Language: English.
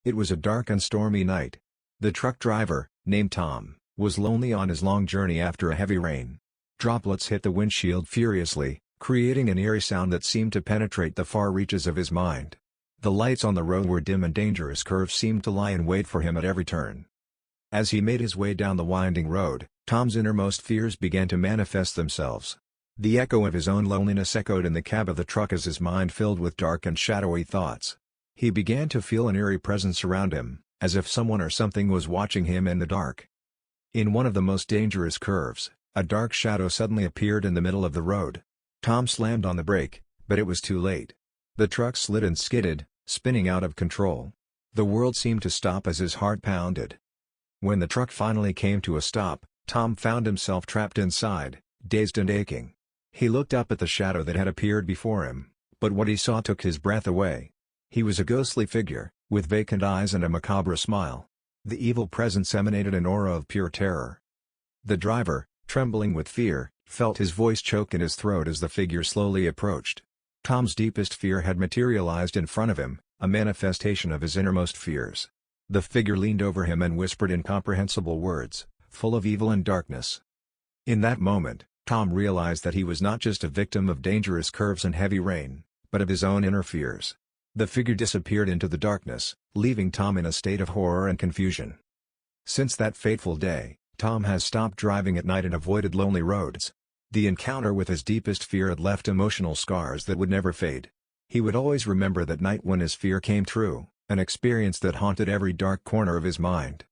It was a dark and stormy night. The truck driver, named Tom, was lonely on his long journey after a heavy rain. Droplets hit the windshield furiously, creating an eerie sound that seemed to penetrate the far reaches of his mind. The lights on the road were dim and dangerous curves seemed to lie in wait for him at every turn. As he made his way down the winding road, Tom's innermost fears began to manifest themselves. The echo of his own loneliness echoed in the cab of the truck as his mind filled with dark and shadowy thoughts. He began to feel an eerie presence around him, as if someone or something was watching him in the dark. In one of the most dangerous curves, a dark shadow suddenly appeared in the middle of the road. Tom slammed on the brake, but it was too late. The truck slid and skidded, spinning out of control. The world seemed to stop as his heart pounded. When the truck finally came to a stop, Tom found himself trapped inside, dazed and aching. He looked up at the shadow that had appeared before him, but what he saw took his breath away. He was a ghostly figure, with vacant eyes and a macabre smile. The evil presence emanated an aura of pure terror. The driver, trembling with fear, felt his voice choke in his throat as the figure slowly approached. Tom's deepest fear had materialized in front of him, a manifestation of his innermost fears. The figure leaned over him and whispered incomprehensible words, full of evil and darkness. In that moment, Tom realized that he was not just a victim of dangerous curves and heavy rain, but of his own inner fears. The figure disappeared into the darkness, leaving Tom in a state of horror and confusion. Since that fateful day, Tom has stopped driving at night and avoided lonely roads. The encounter with his deepest fear had left emotional scars that would never fade. He would always remember that night when his fear came true, an experience that haunted every dark corner of his mind.